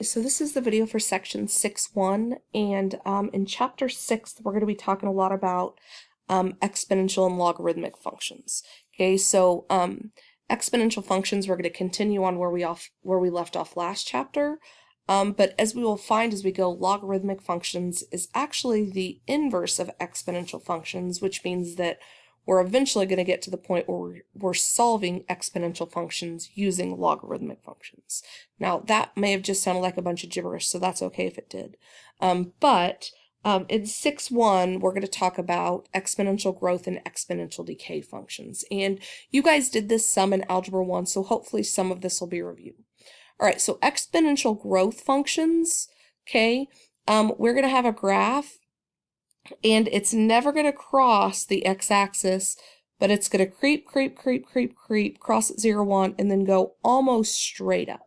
So this is the video for section 6.1, and in chapter 6 we're going to be talking a lot about exponential and logarithmic functions. Okay, so exponential functions we're going to continue on where we left off last chapter, but as we will find as we go, logarithmic functions is actually the inverse of exponential functions, which means that we're eventually going to get to the point where we're solving exponential functions using logarithmic functions. Now, that may have just sounded like a bunch of gibberish, so that's okay if it did. But in 6.1, we're going to talk about exponential growth and exponential decay functions. And you guys did this some in Algebra 1, so hopefully some of this will be reviewed. All right, so exponential growth functions, okay, we're going to have a graph, and it's never going to cross the x-axis, but it's going to creep, cross at 0, 1, and then go almost straight up.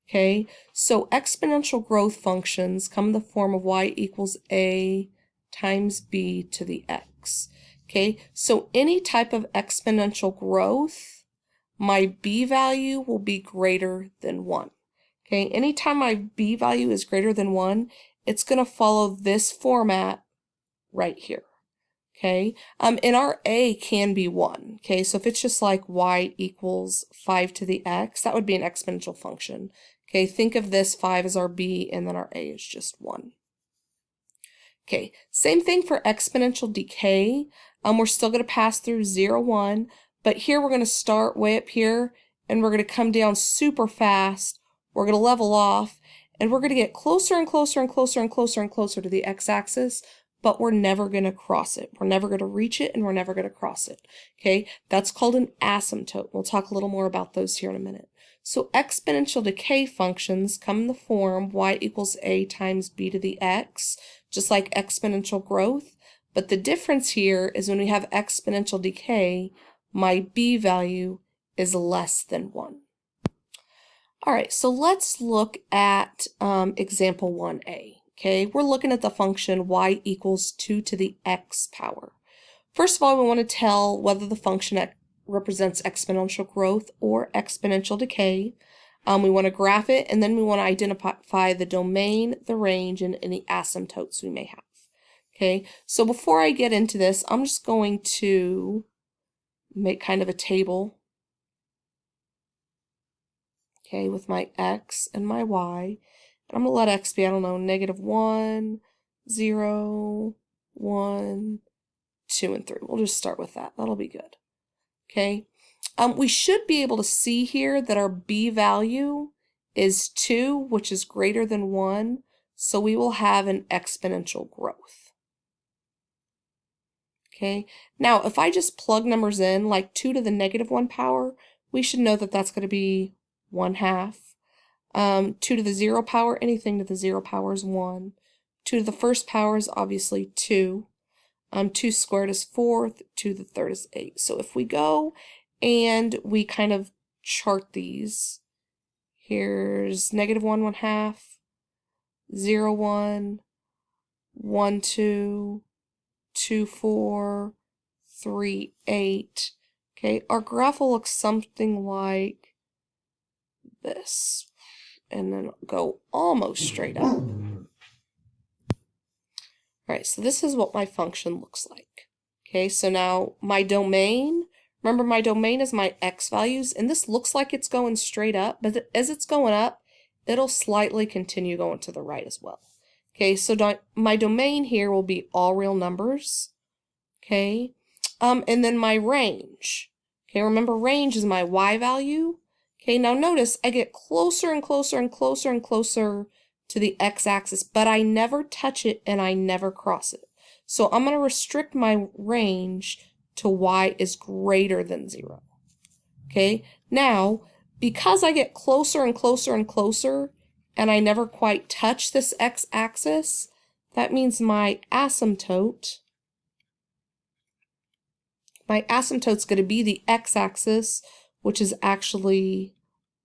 Okay, so exponential growth functions come in the form of y equals a times b to the x. Okay, so any type of exponential growth, my b value will be greater than 1. Okay, anytime my b value is greater than 1, it's going to follow this format right here. Okay, and our a can be 1. Okay, so if it's just like y equals 5 to the x, that would be an exponential function. Okay, think of this 5 as our b, and then our a is just 1. Okay, same thing for exponential decay. We're still going to pass through 0, 1, but here we're going to start way up here, and we're going to come down super fast. We're going to level off, and we're going to get closer and closer and closer and closer and closer to the x-axis, but we're never going to cross it. We're never going to reach it, and we're never going to cross it. Okay, that's called an asymptote. We'll talk a little more about those here in a minute. So exponential decay functions come in the form y equals a times b to the x, just like exponential growth. But the difference here is when we have exponential decay, my b value is less than 1. All right, so let's look at example 1a. Okay, we're looking at the function y equals 2 to the x power. First of all, we want to tell whether the function represents exponential growth or exponential decay. We want to graph it, and then we want to identify the domain, the range, and any asymptotes we may have. Okay, so before I get into this, I'm just going to make kind of a table, okay, with my x and my y. I'm going to let x be, I don't know, -1, 0, 1, 2, and 3. We'll just start with that. That'll be good. Okay. We should be able to see here that our b value is 2, which is greater than 1, so we will have an exponential growth. Okay. Now, if I just plug numbers in, like 2 to the -1 power, we should know that that's going to be 1/2. 2 to the 0 power, anything to the 0 power is 1. 2 to the first power is obviously 2. 2 squared is 4, 2 to the third is 8. So if we go and we kind of chart these, here's -1, 1/2, 0, 1, 1, 2, 2, 4, 3, 8. Okay, our graph will look something like this, and then go almost straight up. Alright, so this is what my function looks like. Okay, so now my domain, remember my domain is my x values, and this looks like it's going straight up, but as it's going up, it'll slightly continue going to the right as well. Okay, so my domain here will be all real numbers. Okay, and then my range. Okay, remember range is my y value. Okay, now notice I get closer and closer and closer and closer to the x-axis, but I never touch it and I never cross it. So I'm going to restrict my range to y is greater than 0. Okay, now because I get closer and closer and closer and I never quite touch this x-axis, that means my asymptote's going to be the x-axis, which is actually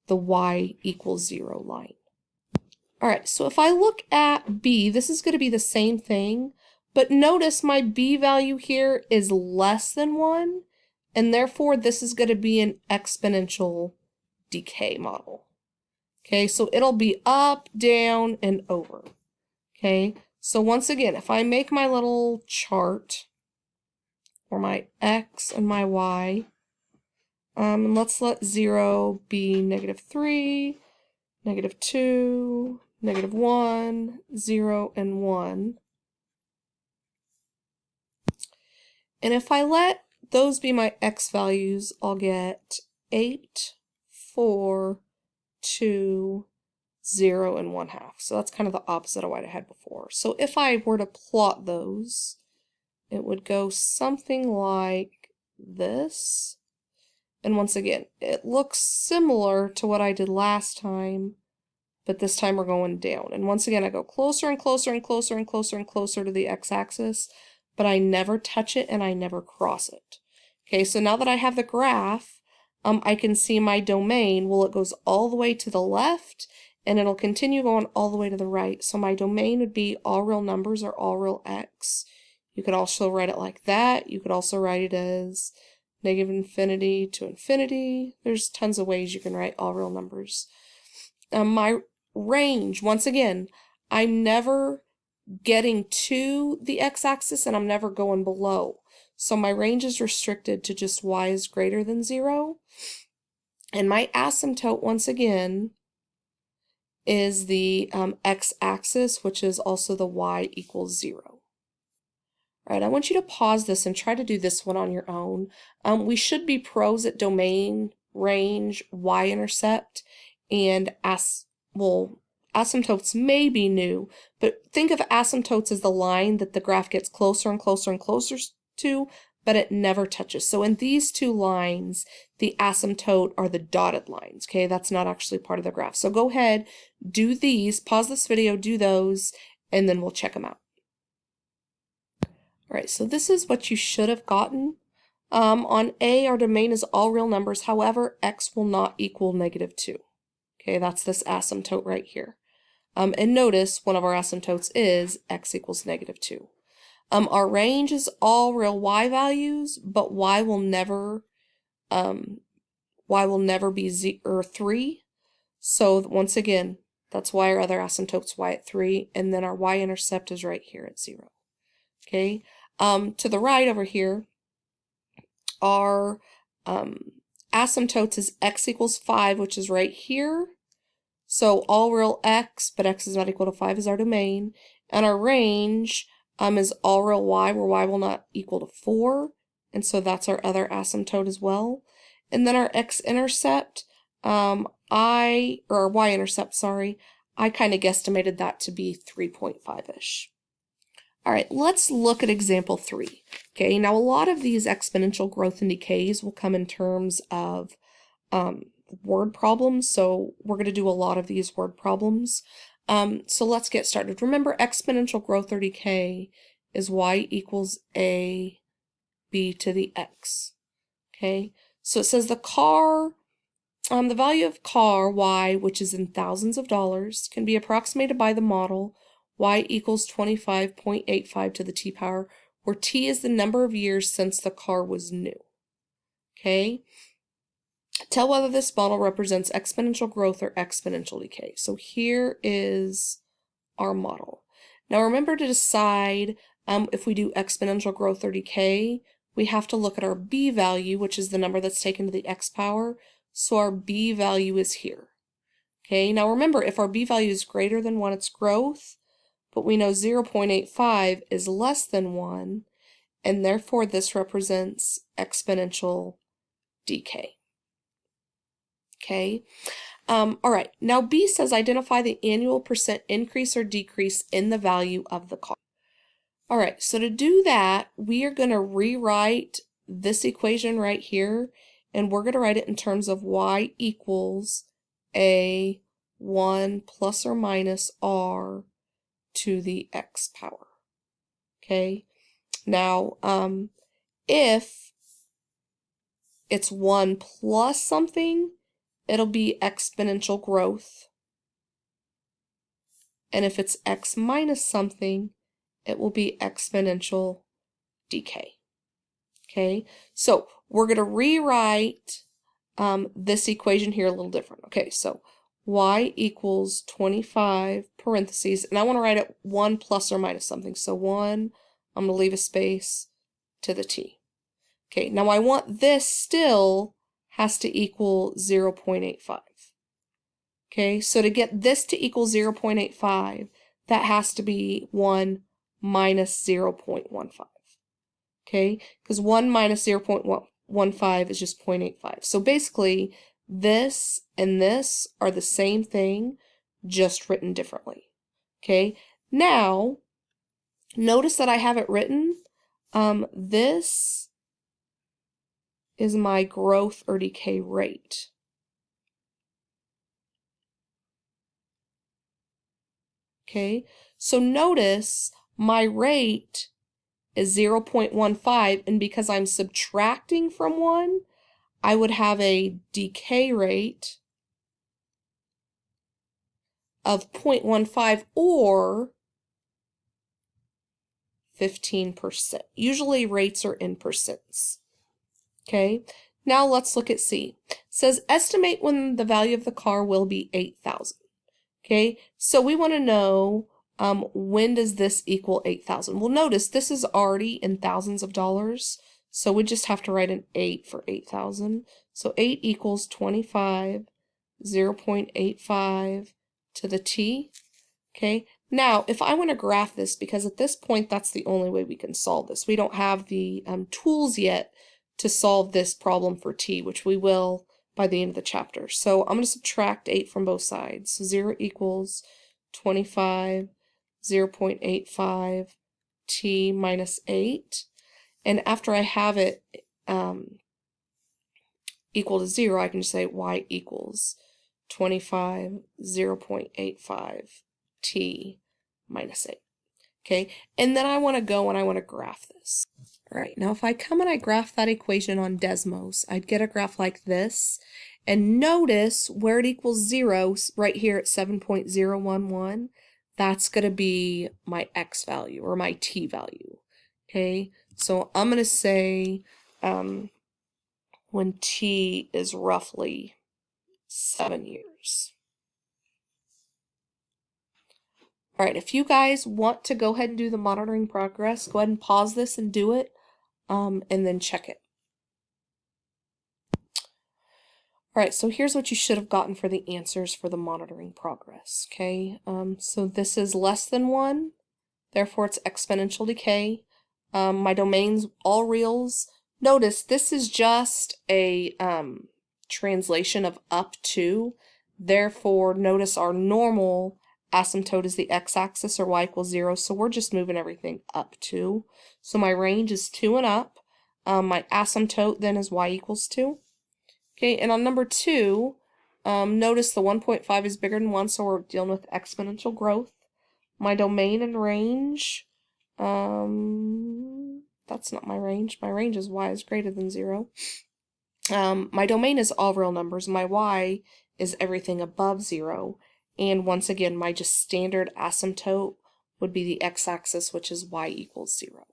the y equals 0 line. Alright, so if I look at b, this is going to be the same thing, but notice my b value here is less than 1, and therefore this is going to be an exponential decay model. Okay, so it'll be up, down, and over. Okay, so once again, if I make my little chart for my x and my y, and let's let 0 be -3, -2, -1, 0, and 1. And if I let those be my x values, I'll get 8, 4, 2, 0, and 1/2. So that's kind of the opposite of what I had before. So if I were to plot those, it would go something like this. And once again, it looks similar to what I did last time, but this time we're going down. And once again, I go closer and closer and closer and closer and closer to the x-axis, but I never touch it and I never cross it. Okay, so now that I have the graph, I can see my domain. Well, it goes all the way to the left, and it'll continue going all the way to the right. So my domain would be all real numbers or all real x. You could also write it like that. You could also write it as -infinity to infinity. There's tons of ways you can write all real numbers. My range, once again, I'm never getting to the x-axis and I'm never going below. So my range is restricted to just y is greater than 0. And my asymptote, once again, is the x-axis, which is also the y equals 0. All right, I want you to pause this and try to do this one on your own. We should be pros at domain, range, y-intercept, and asymptotes may be new, but think of asymptotes as the line that the graph gets closer and closer and closer to, but it never touches. So in these two lines, the asymptote are the dotted lines, okay? That's not actually part of the graph. So go ahead, do these, pause this video, do those, and then we'll check them out. All right, so this is what you should have gotten. On A, our domain is all real numbers. However, x will not equal -2. Okay, that's this asymptote right here. And notice one of our asymptotes is x equals -2. Our range is all real y values, but y will never be 3. So once again, that's why our other asymptote's y at 3, and then our y-intercept is right here at 0. Okay. To the right over here, our asymptotes is x equals 5, which is right here. So all real x, but x is not equal to 5 is our domain. And our range is all real y, where y will not equal to 4. And so that's our other asymptote as well. And then our x-intercept, or our y-intercept, sorry, I kind of guesstimated that to be 3.5-ish. All right, let's look at example 3. Okay, now a lot of these exponential growth and decays will come in terms of word problems, so we're going to do a lot of these word problems. So let's get started. Remember, exponential growth or decay is y equals a b to the x. Okay, so it says the value of car y, which is in thousands of dollars, can be approximated by the model y equals 25.85 to the t power, where t is the number of years since the car was new. Okay? Tell whether this model represents exponential growth or exponential decay. So here is our model. Now remember, to decide if we do exponential growth or decay, we have to look at our b value, which is the number that's taken to the x power. So our b value is here. Okay, now remember, if our b value is greater than 1, it's growth, but we know 0.85 is less than 1, and therefore this represents exponential decay. Okay, all right, now B says identify the annual percent increase or decrease in the value of the car. All right, so to do that, we are going to rewrite this equation right here, and we're going to write it in terms of y equals a 1 plus or minus r to the x power. Okay, now if it's 1 plus something, it'll be exponential growth, and if it's x minus something, it will be exponential decay. Okay, so we're going to rewrite this equation here a little different. Okay, so y equals 25 parentheses, and I want to write it 1 plus or minus something. So 1, I'm going to leave a space to the t. Okay, now I want this still has to equal 0.85. Okay, so to get this to equal 0.85, that has to be 1 minus 0.15. Okay, because 1 minus 0.15 is just 0.85. So basically, this and this are the same thing, just written differently. Okay, now notice that I have it written. This is my growth or decay rate. Okay, so notice my rate is 0.15, and because I'm subtracting from 1, I would have a decay rate of 0.15 or 15%. Usually rates are in percents. Okay, now let's look at C. It says estimate when the value of the car will be 8,000. Okay, so we want to know when does this equal 8,000? Well, notice this is already in thousands of dollars, so we just have to write an 8 for 8,000. So 8 equals 25, 0.85 to the t. Okay, now if I want to graph this, because at this point that's the only way we can solve this. We don't have the tools yet to solve this problem for t, which we will by the end of the chapter. So I'm going to subtract 8 from both sides. So 0 equals 25, 0.85 t minus 8. And after I have it equal to 0, I can just say y equals 25, 0.85 t minus 8. Okay, and then I want to go and I want to graph this. All right, now if I come and I graph that equation on Desmos, I'd get a graph like this. And notice where it equals 0, right here at 7.011, that's going to be my x value or my t value. Okay, so I'm going to say when t is roughly 7 years. All right, if you guys want to go ahead and do the monitoring progress, go ahead and pause this and do it, and then check it. All right, so here's what you should have gotten for the answers for the monitoring progress, okay? So this is less than 1, therefore it's exponential decay. My domain's all reals. Notice this is just a translation of up to, therefore notice our normal asymptote is the x-axis or y equals 0, so we're just moving everything up to. So my range is 2 and up. My asymptote then is y equals 2. Okay, and on number 2, notice the 1.5 is bigger than 1, so we're dealing with exponential growth. My domain and range, that's not my range. My range is y is greater than 0. My domain is all real numbers. My y is everything above 0. And once again, my just standard asymptote would be the x-axis, which is y equals 0.